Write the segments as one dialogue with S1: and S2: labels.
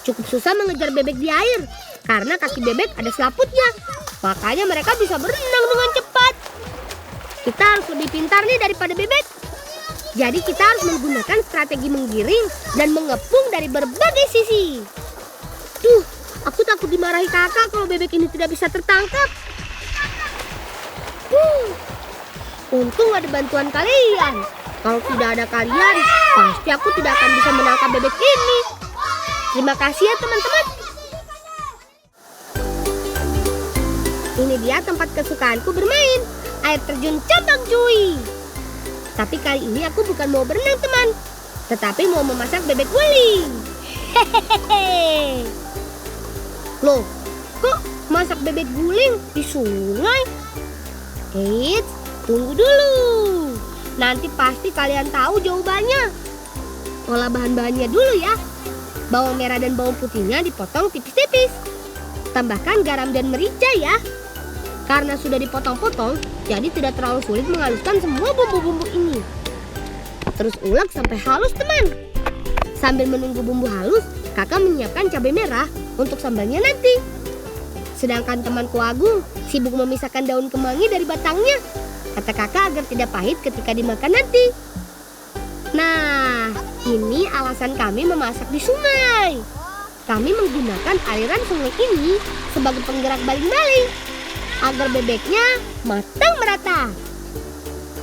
S1: cukup susah mengejar bebek di air karena kaki bebek ada selaputnya. Makanya mereka bisa berenang dengan cepat. Kita harus lebih pintar nih daripada bebek. Jadi kita harus menggunakan strategi menggiring dan mengepung dari berbagai sisi. Duh, aku takut dimarahi kakak kalau bebek ini tidak bisa tertangkap. Untung ada bantuan kalian. Kalau tidak ada kalian, pasti aku tidak akan bisa menangkap bebek ini. Terima kasih ya teman-teman. Ini dia tempat kesukaanku bermain, air terjun Cabang Cuy. Tapi kali ini aku bukan mau berenang teman, tetapi mau memasak bebek guling. Hehehe. Loh, kok masak bebek guling di sungai? Eits, tunggu dulu. Nanti pasti kalian tahu jawabannya. Olah bahan-bahannya dulu ya. Bawang merah dan bawang putihnya dipotong tipis-tipis. Tambahkan garam dan merica ya. Karena sudah dipotong-potong, jadi tidak terlalu sulit menghaluskan semua bumbu-bumbu ini. Terus ulek sampai halus teman. Sambil menunggu bumbu halus, kakak menyiapkan cabai merah untuk sambalnya nanti. Sedangkan temanku Agung sibuk memisahkan daun kemangi dari batangnya. Kata kakak agar tidak pahit ketika dimakan nanti. Nah, ini alasan kami memasak di sungai. Kami menggunakan aliran sungai ini sebagai penggerak baling-baling agar bebeknya matang merata.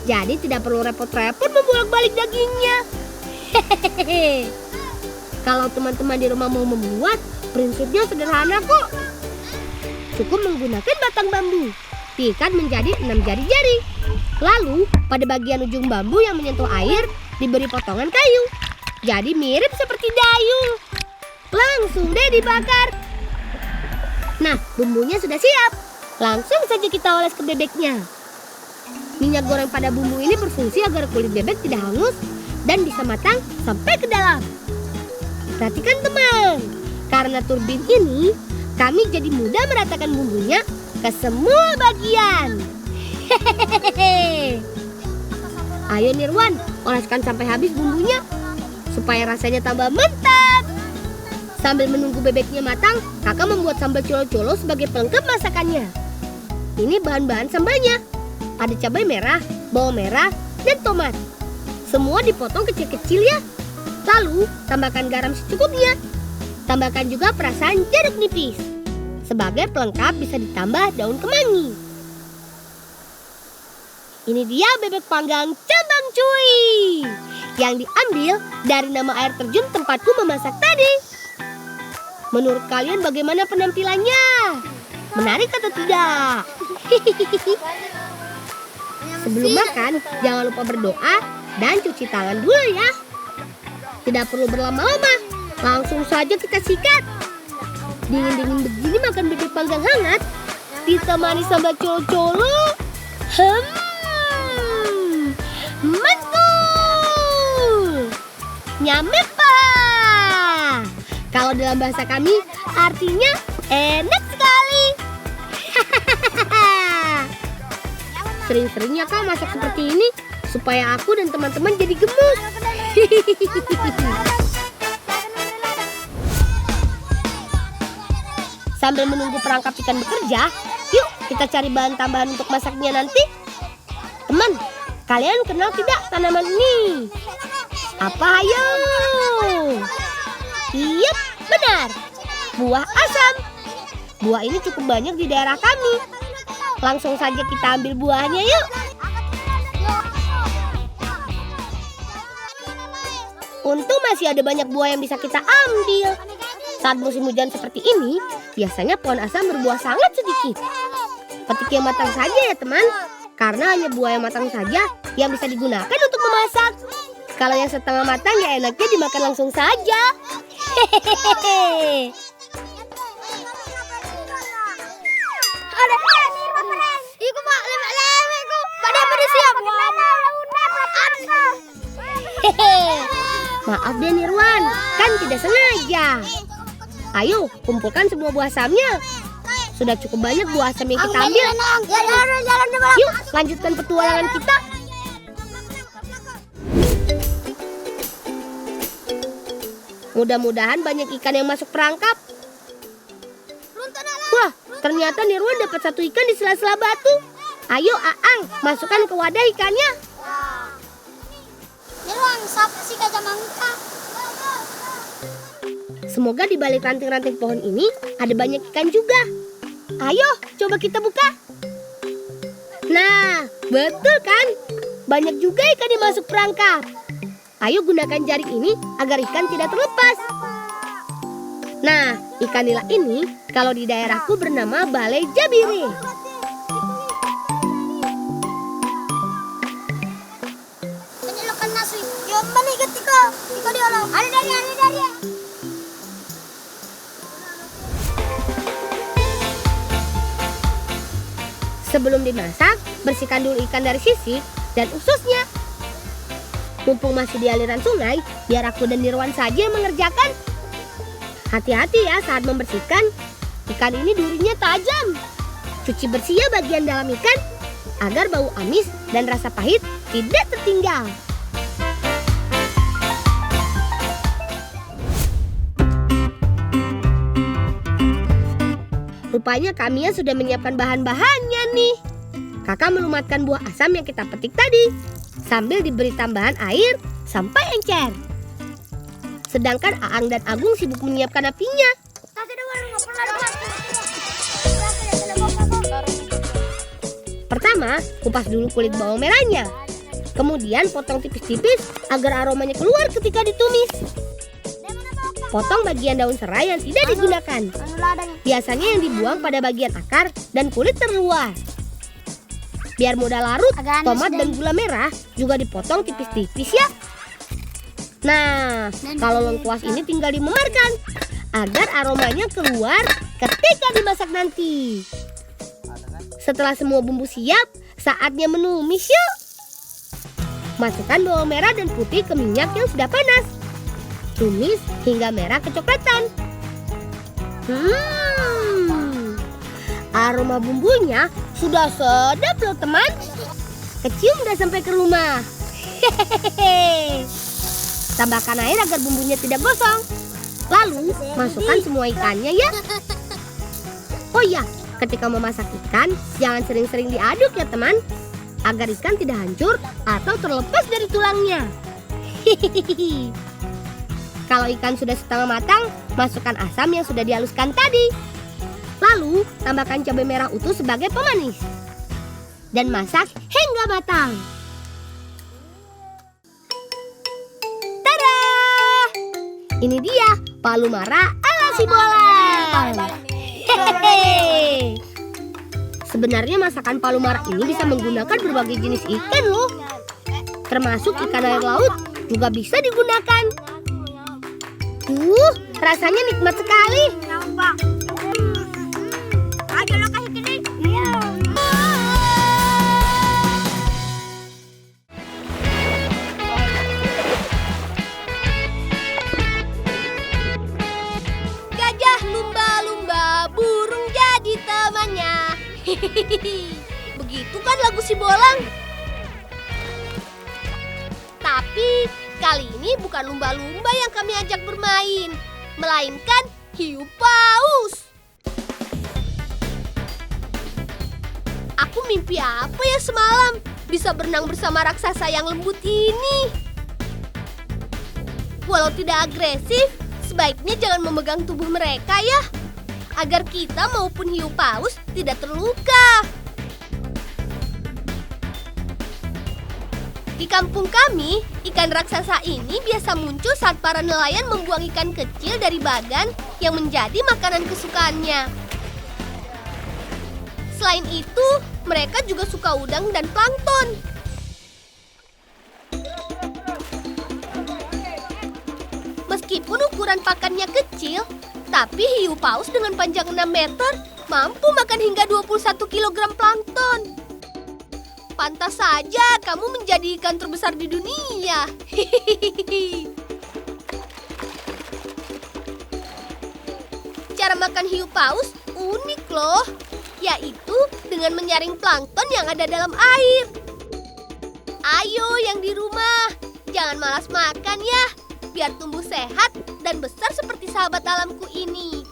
S1: Jadi tidak perlu repot-repot membolak-balik dagingnya. Hehehe. Kalau teman-teman di rumah mau membuat, prinsipnya sederhana kok. Cukup menggunakan batang bambu, diikat menjadi 6 jari-jari. Lalu pada bagian ujung bambu yang menyentuh air diberi potongan kayu. Jadi mirip seperti dayung. Langsung deh dibakar. Nah, bumbunya sudah siap. Langsung saja kita oles ke bebeknya. Minyak goreng pada bumbu ini berfungsi agar kulit bebek tidak hangus dan bisa matang sampai ke dalam. Perhatikan teman, karena turbin ini kami jadi mudah meratakan bumbunya ke semua bagian. Hehehe. Ayo Nirwan, oleskan sampai habis bumbunya supaya rasanya tambah mantap. Sambil menunggu bebeknya matang, kakak membuat sambal colo-colo sebagai pelengkap masakannya. Ini bahan-bahan sambalnya. Ada cabai merah, bawang merah, dan tomat. Semua dipotong kecil-kecil ya. Lalu tambahkan garam secukupnya. Tambahkan juga perasan jeruk nipis. Sebagai pelengkap bisa ditambah daun kemangi. Ini dia bebek panggang Cabang Cuy yang diambil dari nama air terjun tempatku memasak tadi. Menurut kalian bagaimana penampilannya? Menarik atau tidak? Sebelum makan, jangan lupa berdoa dan cuci tangan dulu ya. Tidak perlu berlama-lama, langsung saja kita sikat. Dingin-dingin begini makan bebek panggang hangat, ditemani sambal colo-colo. Mantul! Nyamepa! Kalau dalam bahasa kami, artinya enak sekali. Sering-seringnya kau masak seperti ini supaya aku dan teman-teman jadi gemuk. Sambil menunggu perangkap ikan bekerja, yuk kita cari bahan tambahan untuk masaknya nanti. Teman, kalian kenal tidak tanaman ini? Apa ayo? Iya, benar. Buah asam. Buah ini cukup banyak di daerah kami. Langsung saja kita ambil buahnya yuk. Untung masih ada banyak buah yang bisa kita ambil. Saat musim hujan seperti ini, biasanya pohon asam berbuah sangat sedikit. Petik yang matang saja ya teman, karena hanya buah yang matang saja yang bisa digunakan untuk memasak. Kalau yang setengah matang ya enaknya dimakan langsung saja. Hehehe. Maaf deh Nirwan, kan tidak sengaja. Ayo kumpulkan semua buah asamnya. Sudah cukup banyak buah asam yang kita ambil. Yuk lanjutkan petualangan kita. Mudah-mudahan banyak ikan yang masuk perangkap. Wah, ternyata Nirwan dapat satu ikan di sela-sela batu. Ayo Aang, masukkan ke wadah ikannya.
S2: Nirwan, siapa sih Kak Jamangka?
S1: Semoga di balik ranting-ranting pohon ini ada banyak ikan juga. Ayo, coba kita buka. Nah, betul kan? Banyak juga ikan yang masuk perangkap. Ayo gunakan jaring ini agar ikan tidak terlepas. Nah, ikan nila ini kalau di daerahku bernama balai jabire.
S2: Penyelokan nasi. Ya, mana ikan tika? Tika di alam. Ada dari.
S1: Sebelum dimasak, bersihkan dulu ikan dari sisik dan ususnya. Mumpung masih di aliran sungai, biar aku dan Nirwan saja yang mengerjakan. Hati-hati ya saat membersihkan. Ikan ini durinya tajam. Cuci bersih ya bagian dalam ikan, agar bau amis dan rasa pahit tidak tertinggal. Rupanya Kamiya sudah menyiapkan bahan-bahannya nih. Kakak melumatkan buah asam yang kita petik tadi, sambil diberi tambahan air sampai encer. Sedangkan Aang dan Agung sibuk menyiapkan apinya. Pertama, kupas dulu kulit bawang merahnya. Kemudian potong tipis-tipis agar aromanya keluar ketika ditumis. Potong bagian daun serai yang tidak digunakan. Biasanya yang dibuang pada bagian akar dan kulit terluar. Biar mudah larut, tomat dan gula merah juga dipotong tipis-tipis ya. Nah, kalau lengkuas ini tinggal dimemarkan agar aromanya keluar ketika dimasak nanti. Setelah semua bumbu siap, saatnya menumis yuk. Masukkan bawang merah dan putih ke minyak yang sudah panas. Tumis hingga merah kecoklatan. Aroma bumbunya sudah sedap loh teman. Kecium udah sampai ke rumah. Hehehe. Tambahkan air agar bumbunya tidak gosong. Lalu masukkan semua ikannya ya. Oh ya, ketika memasak ikan jangan sering-sering diaduk ya teman, agar ikan tidak hancur atau terlepas dari tulangnya. Hehehe. Kalau ikan sudah setengah matang, masukkan asam yang sudah dihaluskan tadi. Lalu, tambahkan cabai merah utuh sebagai pemanis. Dan masak hingga matang. Tada! Ini dia, palu mara ala si bolang. Hehehe. Sebenarnya masakan palu mara ini bisa menggunakan berbagai jenis ikan loh. Termasuk ikan air laut juga bisa digunakan. Rasanya nikmat sekali.
S2: Ayo lo kasih gini.
S1: Gajah lumba-lumba, burung jadi temannya. Begitu kan lagu si bolang. Tapi kali ini bukan lumba-lumba yang kami ajak bermain, melainkan hiu paus. Aku mimpi apa ya semalam? Bisa berenang bersama raksasa yang lembut ini. Walau tidak agresif, sebaiknya jangan memegang tubuh mereka ya, agar kita maupun hiu paus tidak terluka. Di kampung kami, ikan raksasa ini biasa muncul saat para nelayan membuang ikan kecil dari bagan yang menjadi makanan kesukaannya. Selain itu, mereka juga suka udang dan plankton. Meskipun ukuran pakannya kecil, tapi hiu paus dengan panjang 6 meter mampu makan hingga 21 kg plankton. Pantas saja kamu menjadi ikan terbesar di dunia. Cara makan hiu paus unik loh, yaitu dengan menyaring plankton yang ada dalam air. Ayo yang di rumah, jangan malas makan ya, biar tumbuh sehat dan besar seperti sahabat alamku ini.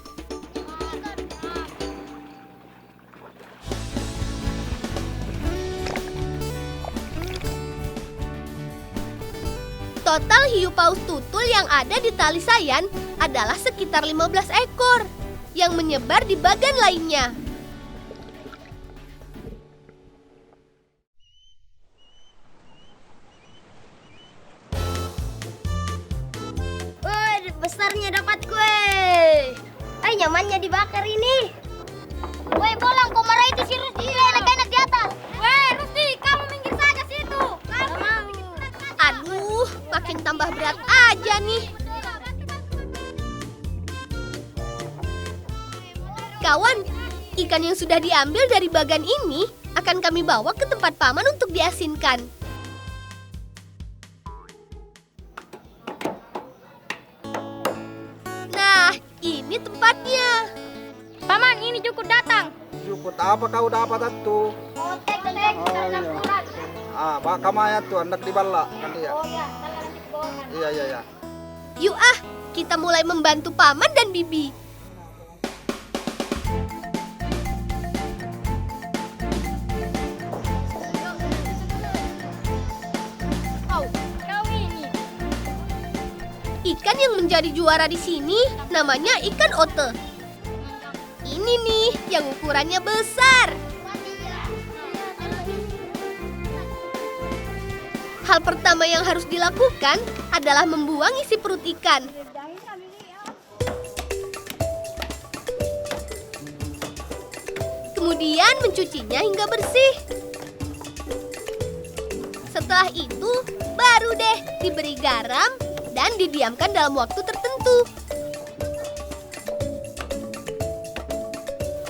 S1: Total hiu paus tutul yang ada di tali sayan adalah sekitar 15 ekor yang menyebar di bagan lainnya.
S2: Woi, besarnya dapat kue. Nyamannya dibakar ini. Woi, bolang, kau marah itu si Rusdi, enak-enak di atas. Woi, Rusdi, kamu minggir saja situ.
S1: Aduh, makin tambah berat aja nih. Kawan, ikan yang sudah diambil dari bagan ini akan kami bawa ke tempat paman untuk diasinkan. Nah, ini tempatnya.
S2: Paman, ini cukup datang.
S3: Jukut apa kau dapat itu?
S2: Otek,
S3: Oh, iya. Baka maya tuh anak di bala kan dia.
S2: iya,
S3: Iya.
S1: Yuk kita mulai membantu paman dan bibi. Ikan yang menjadi juara di sini namanya ikan ote. Ini nih yang ukurannya besar. Hal pertama yang harus dilakukan adalah membuang isi perut ikan. Kemudian mencucinya hingga bersih. Setelah itu, baru deh diberi garam dan didiamkan dalam waktu tertentu.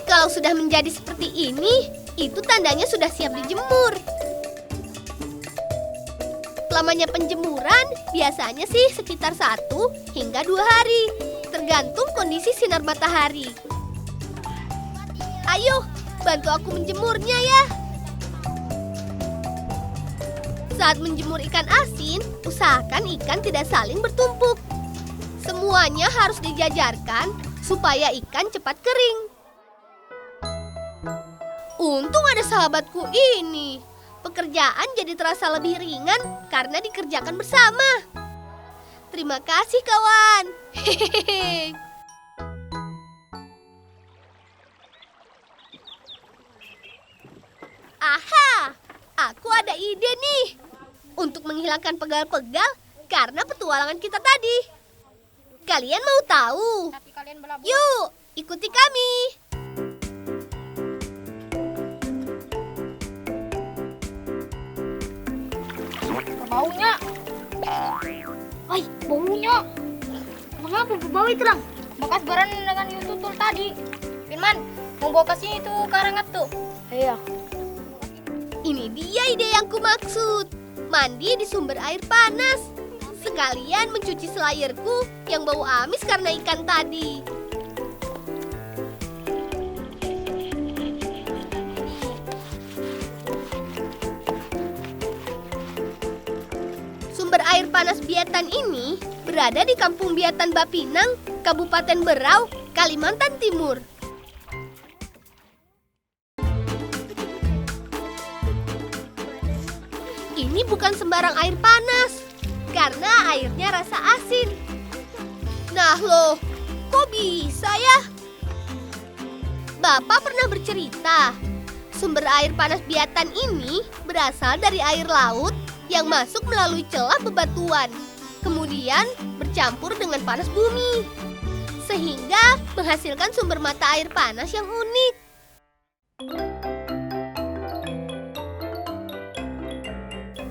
S1: Kalau sudah menjadi seperti ini, itu tandanya sudah siap dijemur. Lamanya penjemuran biasanya sih sekitar 1 hingga 2 hari, tergantung kondisi sinar matahari. Ayo, bantu aku menjemurnya ya. Saat menjemur ikan asin, usahakan ikan tidak saling bertumpuk. Semuanya harus dijajarkan supaya ikan cepat kering. Untung ada sahabatku ini. Pekerjaan jadi terasa lebih ringan karena dikerjakan bersama. Terima kasih kawan. Hehehe. Aha, aku ada ide nih. Untuk menghilangkan pegal-pegal karena petualangan kita tadi. Kalian mau tahu? Yuk, ikuti kami.
S2: Baunya. Ay, baunya. Mengapa bau itu, Lang? Bekas barang dengan hiu tutul tadi. Firman, mau bawa ke sini tuh karangat tuh. Iya.
S1: Ini dia ide yang kumaksud. Mandi di sumber air panas. Sekalian mencuci selayarku yang bau amis karena ikan tadi. Sumber air panas Biatan ini berada di Kampung Biatan Bapinang, Kabupaten Berau, Kalimantan Timur. Ini bukan sembarang air panas, karena airnya rasa asin. Nah loh, kok bisa ya? Bapak pernah bercerita, sumber air panas Biatan ini berasal dari air laut yang masuk melalui celah bebatuan, kemudian bercampur dengan panas bumi, sehingga menghasilkan sumber mata air panas yang unik.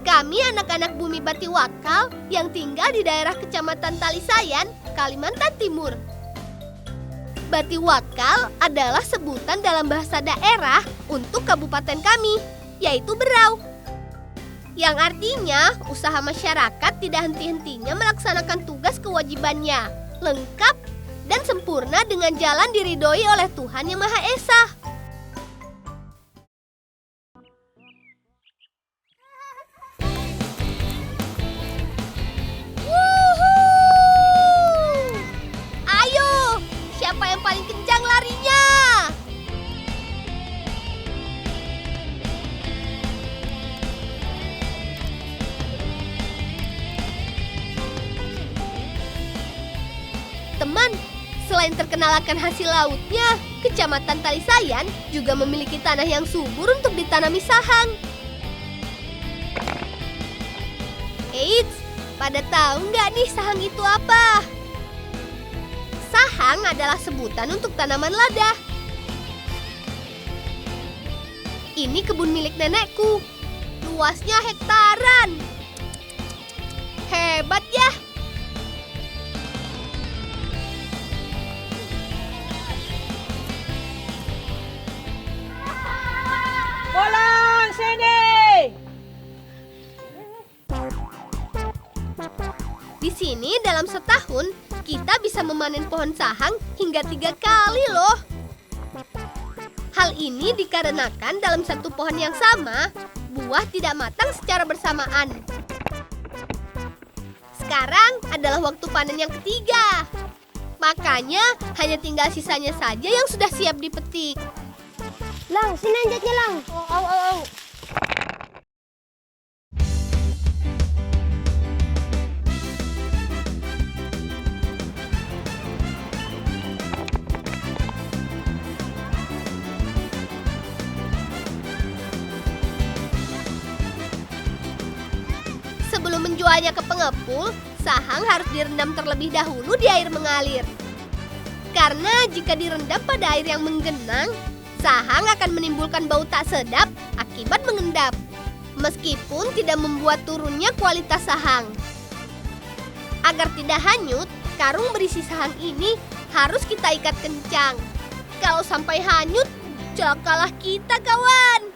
S1: Kami anak-anak bumi Batiwakal yang tinggal di daerah Kecamatan Talisayan, Kalimantan Timur. Batiwakal adalah sebutan dalam bahasa daerah untuk kabupaten kami, yaitu Berau. Yang artinya usaha masyarakat tidak henti-hentinya melaksanakan tugas kewajibannya, lengkap dan sempurna dengan jalan diridhoi oleh Tuhan Yang Maha Esa. Wuhuu! teman-teman, selain terkenal akan hasil lautnya, Kecamatan Talisayan juga memiliki tanah yang subur untuk ditanami sahang. Eits, pada tahu nggak nih sahang itu apa? Sahang adalah sebutan untuk tanaman lada. Ini kebun milik nenekku. Luasnya hektaran. Hebat ya.
S4: Pulang sini.
S1: Di sini dalam setahun kita bisa memanen pohon sahang hingga 3 kali loh. Hal ini dikarenakan dalam satu pohon yang sama, buah tidak matang secara bersamaan. Sekarang adalah waktu panen yang ketiga. Makanya hanya tinggal sisanya saja yang sudah siap dipetik.
S2: Lang, sini anjaknya Lang. Au.
S1: Sebelum menjualnya ke pengepul, sahang harus direndam terlebih dahulu di air mengalir. Karena jika direndam pada air yang menggenang, sahang akan menimbulkan bau tak sedap akibat mengendap. Meskipun tidak membuat turunnya kualitas sahang. Agar tidak hanyut, karung berisi sahang ini harus kita ikat kencang. Kalau sampai hanyut, celakalah kita kawan.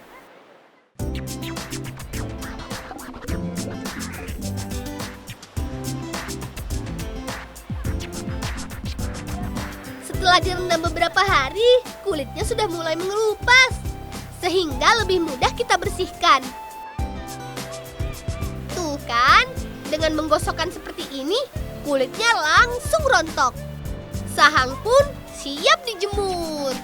S1: Setelah direndam beberapa hari, kulitnya sudah mulai mengelupas, sehingga lebih mudah kita bersihkan. Tuh kan, dengan menggosokkan seperti ini, kulitnya langsung rontok. Sahang pun siap dijemur.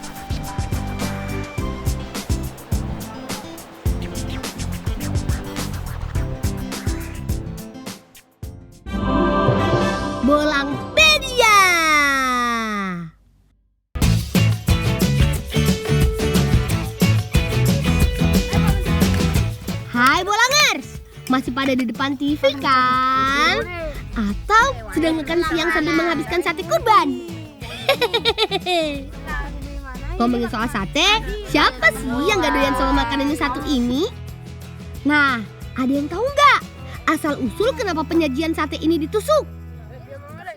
S1: Bolangpedia. Hai Bolangers, masih pada di depan TV kan? Atau sedang makan siang sambil menghabiskan sate kurban? Ngomongin soal sate, siapa sih yang gak doyan sama makanan yang satu ini? Nah, ada yang tahu nggak asal-usul kenapa penyajian sate ini ditusuk?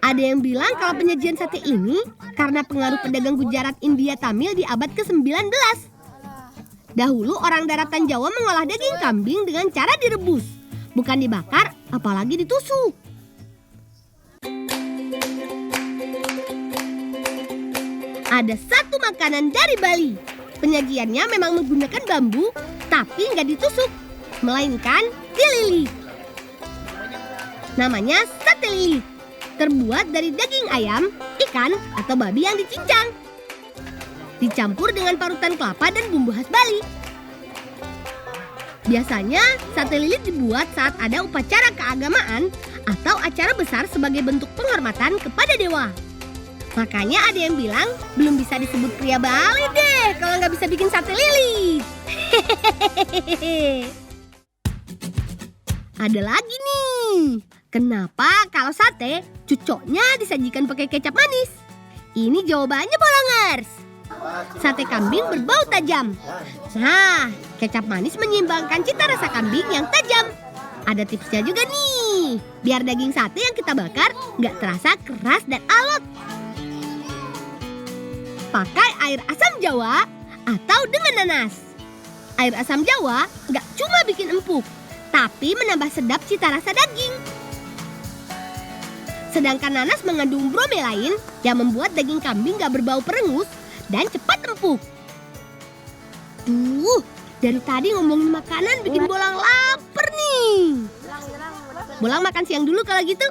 S1: Ada yang bilang kalau penyajian sate ini karena pengaruh pedagang Gujarat India Tamil di abad ke-19. Dahulu orang daratan Jawa mengolah daging kambing dengan cara direbus, bukan dibakar, apalagi ditusuk. Ada satu makanan dari Bali. Penyajiannya memang menggunakan bambu, tapi nggak ditusuk, melainkan dilili. Namanya sate lili. Terbuat dari daging ayam, ikan, atau babi yang dicincang. Dicampur dengan parutan kelapa dan bumbu khas Bali. Biasanya sate lilit dibuat saat ada upacara keagamaan atau acara besar sebagai bentuk penghormatan kepada dewa. Makanya ada yang bilang belum bisa disebut pria Bali deh kalau nggak bisa bikin sate lilit. Ada lagi nih. Kenapa kalau sate cocoknya disajikan pakai kecap manis? Ini jawabannya Bolangers. Sate kambing berbau tajam. Nah, kecap manis menyeimbangkan cita rasa kambing yang tajam. Ada tipsnya juga nih, biar daging sate yang kita bakar nggak terasa keras dan alot. Pakai air asam jawa atau dengan nanas. Air asam jawa nggak cuma bikin empuk, tapi menambah sedap cita rasa daging. Sedangkan nanas mengandung bromelain yang membuat daging kambing gak berbau perengus dan cepat empuk. Dari tadi ngomongin makanan bikin Bolang lapar nih. Bolang makan siang dulu kalau gitu.